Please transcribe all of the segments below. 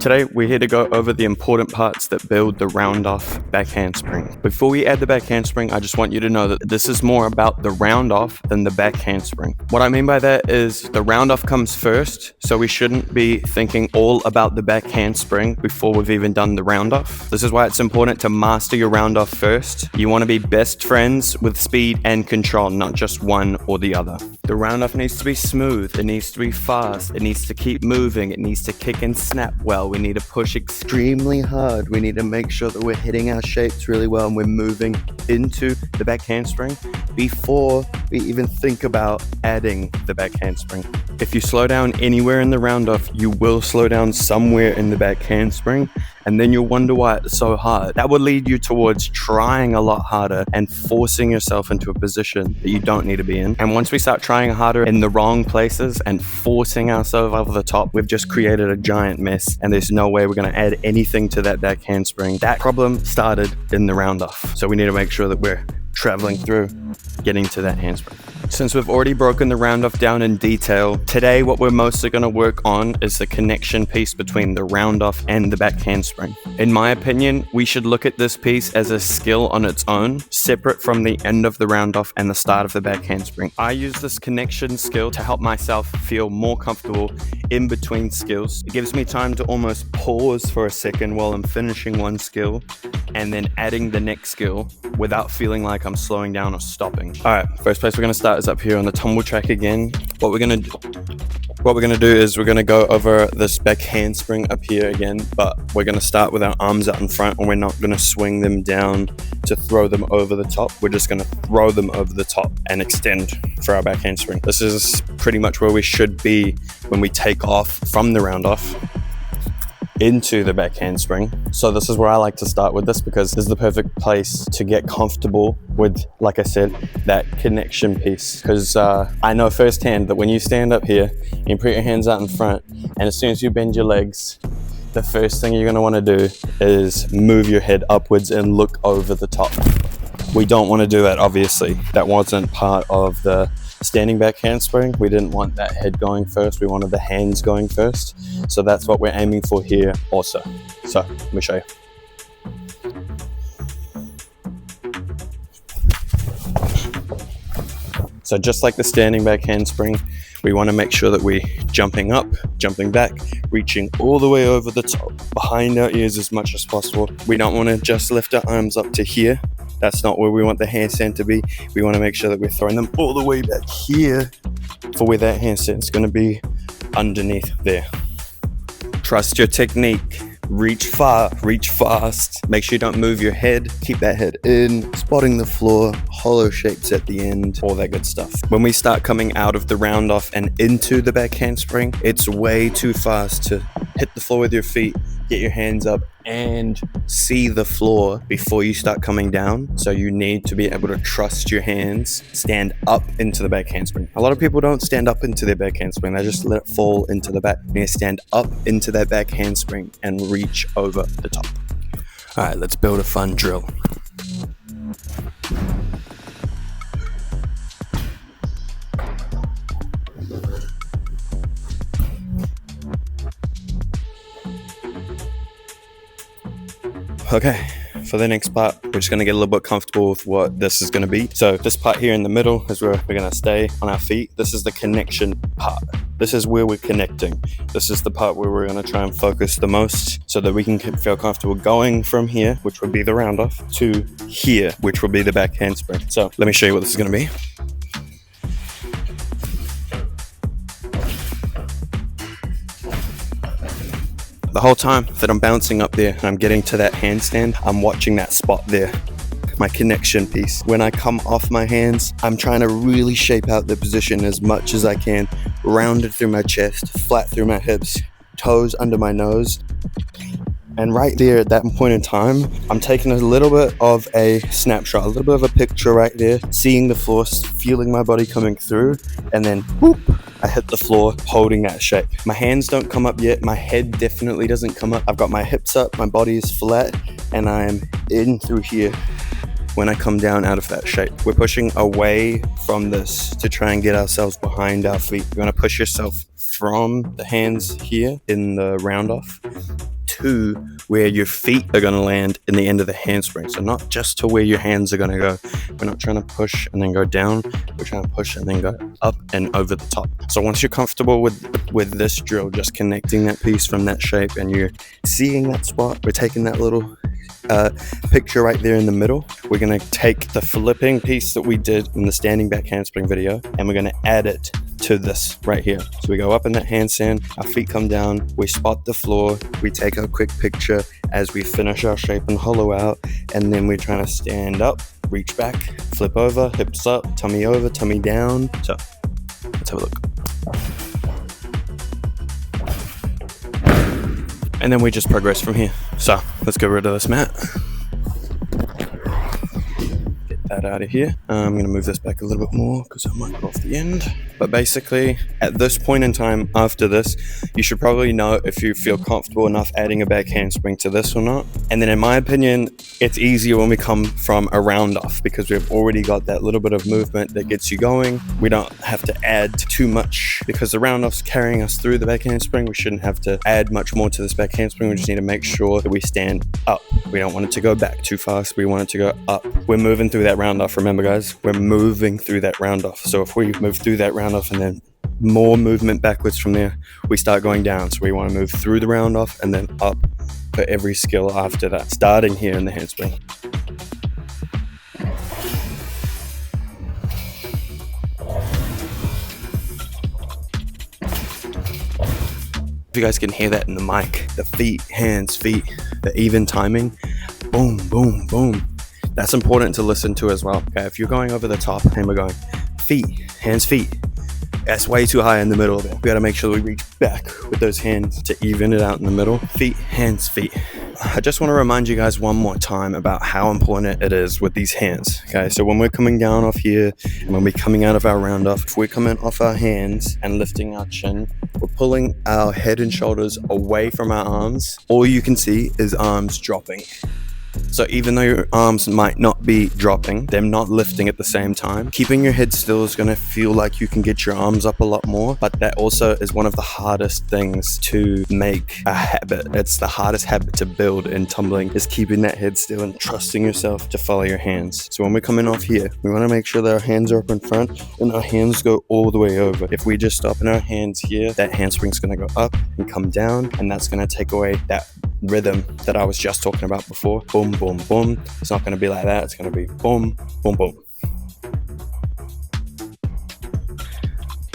Today, we're here to go over the important parts that build the round off back handspring. Before we add the back handspring, I just want you to know that this is more about the round off than the back handspring. What I mean by that is the round off comes first, so we shouldn't be thinking all about the back handspring before we've even done the round off. This is why it's important to master your round off first. You want to be best friends with speed and control, not just one or the other. The round off needs to be smooth, it needs to be fast, it needs to keep moving, it needs to kick and snap well. We need to push extremely hard. We need to make sure that we're hitting our shapes really well and we're moving into the back handspring before we even think about adding the back handspring. If you slow down anywhere in the round off, you will slow down somewhere in the back handspring, and then you'll wonder why it's so hard. That would lead you towards trying a lot harder and forcing yourself into a position that you don't need to be in. And once we start trying harder in the wrong places and forcing ourselves over the top, we've just created a giant mess, and there's no way we're going to add anything to that back handspring. That problem started in the round off, so we need to make sure that we're traveling through getting to that handspring. Since we've already broken the round off down in detail, today what we're mostly going to work on is the connection piece between the round off and the back handspring. In my opinion, we should look at this piece as a skill on its own, separate from the end of the round off and the start of the back handspring. I use this connection skill to help myself feel more comfortable in between skills. It gives me time to almost pause for a second while I'm finishing one skill and then adding the next skill without feeling like I'm slowing down or stopping. All right, first place we're going to start is up here on the tumble track again. What we're going to do is we're going to go over this back handspring up here again, but we're going to start with our arms out in front, and we're not going to swing them down to throw them over the top. We're just going to throw them over the top and extend for our back handspring. This is pretty much where we should be when we take off from the round off into the back handspring. So this is where I like to start with this, because this is the perfect place to get comfortable with, like I said, that connection piece. Because I know firsthand that when you stand up here and you put your hands out in front, and as soon as you bend your legs, the first thing you're going to want to do is move your head upwards and look over the top. We don't want to do that, obviously. That wasn't part of the standing back handspring. We didn't want that head going first, we wanted the hands going first. So that's what we're aiming for here also. So let me show you. So just like the standing back handspring, we want to make sure that we're jumping up, jumping back, reaching all the way over the top, behind our ears as much as possible. We don't want to just lift our arms up to here. That's not where we want the handstand to be. We want to make sure that we're throwing them all the way back here for where that handstand is going to be, underneath there. Trust your technique. Reach far, reach fast. Make sure you don't move your head. Keep that head in, spotting the floor, hollow shapes at the end, all that good stuff. When we start coming out of the round off and into the back handspring, it's way too fast to hit the floor with your feet, get your hands up, and see the floor before you start coming down. So you need to be able to trust your hands, stand up into the back handspring. A lot of people don't stand up into their back handspring, they just let it fall into the back. You need to stand up into that back handspring and reach over the top. All right, let's build a fun drill. Okay, for the next part, we're just going to get a little bit comfortable with what this is going to be. So this part here in the middle is where we're going to stay on our feet. This is the connection part. This is where we're connecting. This is the part where we're going to try and focus the most so that we can feel comfortable going from here, which would be the round off, to here, which will be the back handspring. So let me show you what this is going to be. The whole time that I'm bouncing up there and I'm getting to that handstand, I'm watching that spot there, my connection piece. When I come off my hands, I'm trying to really shape out the position as much as I can, rounded through my chest, flat through my hips, toes under my nose. And right there at that point in time, I'm taking a little bit of a snapshot, a little bit of a picture right there, seeing the floor, feeling my body coming through, and then whoop, I hit the floor holding that shape. My hands don't come up yet. My head definitely doesn't come up. I've got my hips up, my body is flat, and I'm in through here when I come down out of that shape. We're pushing away from this to try and get ourselves behind our feet. You want to push yourself from the hands here in the round off to where your feet are going to land in the end of the handspring. So not just to where your hands are going to go. We're not trying to push and then go down. We're trying to push and then go up and over the top. So once you're comfortable with this drill, just connecting that piece from that shape and you're seeing that spot, we're taking that little picture right there in the middle. We're going to take the flipping piece that we did in the standing back handspring video and we're going to add it to this right here. So we go up in that handstand, our feet come down, we spot the floor, we take a quick picture as we finish our shape and hollow out, and then we're trying to stand up, reach back, flip over, hips up, tummy over, tummy down. So let's have a look. And then we just progress from here. So let's get rid of this mat. Get that out of here. I'm gonna move this back a little bit more because I might go off the end. But basically, at this point in time after this, you should probably know if you feel comfortable enough adding a back handspring to this or not. And then in my opinion, it's easier when we come from a round off because we've already got that little bit of movement that gets you going. We don't have to add too much because the round off's carrying us through the back handspring. We shouldn't have to add much more to this back handspring. We just need to make sure that we stand up. We don't want it to go back too fast. We want it to go up. We're moving through that round off. Remember guys, we're moving through that round off. So if we move through that round off and then more movement backwards from there, we start going down. So we want to move through the round off and then up for every skill after that, starting here in the handspring. If you guys can hear that in the mic, the feet, hands, feet, the even timing, boom, boom, boom. That's important to listen to as well. Okay, if you're going over the top and we're going feet, hands, feet, that's way too high in the middle of it. We gotta make sure that we reach back with those hands to even it out in the middle. Feet, hands, feet. I just want to remind you guys one more time about how important it is with these hands. Okay, so when we're coming down off here and when we're coming out of our round off, if we're coming off our hands and lifting our chin, we're pulling our head and shoulders away from our arms. All you can see is arms dropping. So even though your arms might not be dropping, they're not lifting at the same time. Keeping your head still is going to feel like you can get your arms up a lot more, but that also is one of the hardest things to make a habit. It's the hardest habit to build in tumbling, is keeping that head still and trusting yourself to follow your hands. So when we're coming off here, we want to make sure that our hands are up in front and our hands go all the way over. If we just stop in our hands here, that handspring's going to go up and come down, and that's going to take away that rhythm that I was just talking about before. Boom, boom, boom. It's not going to be like that. It's going to be boom, boom, boom.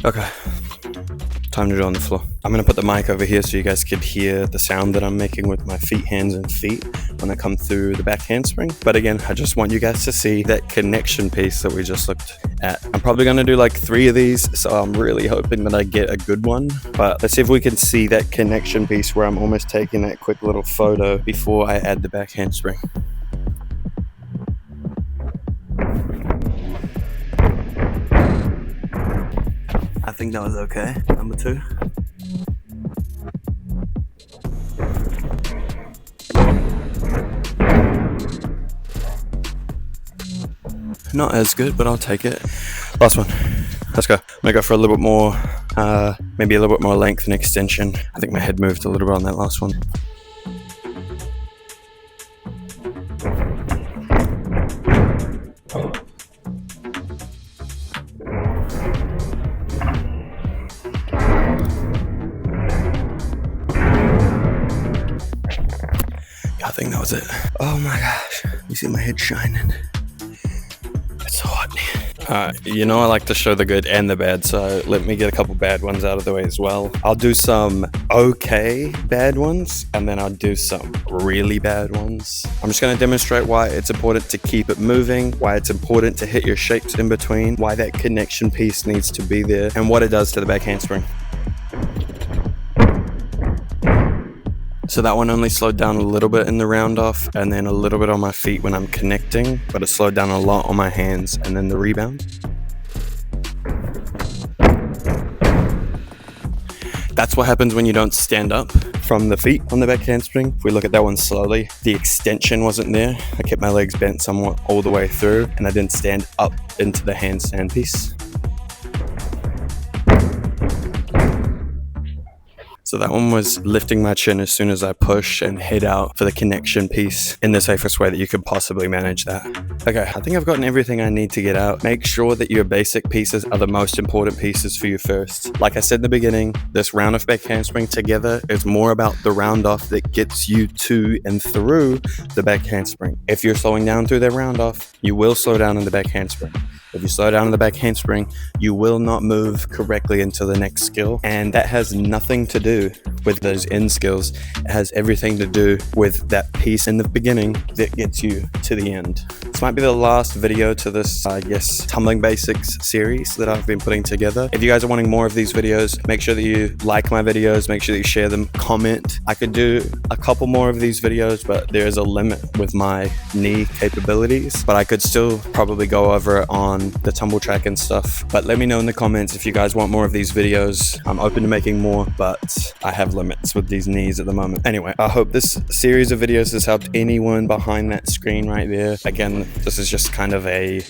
Okay, time to do it on the floor. I'm going to put the mic over here so you guys could hear the sound that I'm making with my feet, hands, and feet when I come through the back handspring. But again, I just want you guys to see that connection piece that we just looked at. I'm probably going to do like 3 of these, so I'm really hoping that I get a good one. But let's see if we can see that connection piece where I'm almost taking that quick little photo before I add the back handspring. I think that was okay. Number 2. Not as good, but I'll take it. Last one. Let's go. I'm gonna go for a little bit more, maybe a little bit more length and extension. I think my head moved a little bit on that last one. I think that was it. Oh my gosh, you see my head shining. It's so hot. You know I like to show the good and the bad, so let me get a couple bad ones out of the way as well. I'll do some okay bad ones, and then I'll do some really bad ones. I'm just going to demonstrate why it's important to keep it moving, why it's important to hit your shapes in between, why that connection piece needs to be there, and what it does to the back handspring. So that one only slowed down a little bit in the round off and then a little bit on my feet when I'm connecting, but it slowed down a lot on my hands and then the rebound. That's what happens when you don't stand up from the feet on the back handspring. If we look at that one slowly, the extension wasn't there. I kept my legs bent somewhat all the way through and I didn't stand up into the handstand piece. So that one was lifting my chin as soon as I push and head out for the connection piece in the safest way that you could possibly manage that. Okay, I think I've gotten everything I need to get out. Make sure that your basic pieces are the most important pieces for you first. Like I said in the beginning, this round off back handspring together is more about the round off that gets you to and through the back handspring. If you're slowing down through that round off, you will slow down in the back handspring. If you slow down in the back handspring, you will not move correctly into the next skill. And that has nothing to do with those end skills. It has everything to do with that piece in the beginning that gets you to the end. This might be the last video to this, tumbling basics series that I've been putting together. If you guys are wanting more of these videos, make sure that you like my videos, make sure that you share them, comment. I could do a couple more of these videos, but there is a limit with my knee capabilities, but I could still probably go over it on the tumble track and stuff. But let me know in the comments if you guys want more of these videos. I'm open to making more, but I have limits with these knees at the moment. Anyway, I hope this series of videos has helped anyone behind that screen right there. Again, this is just kind of a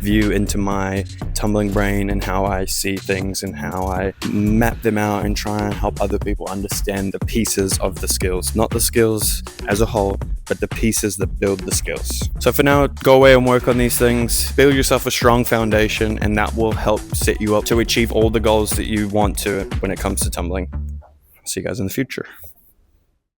view into my tumbling brain and how I see things and how I map them out and try and help other people understand the pieces of the skills. Not the skills as a whole, but the pieces that build the skills. So for now, go away and work on these things. Build yourself a strong foundation, and that will help set you up to achieve all the goals that you want to when it comes to tumbling. See you guys in the future.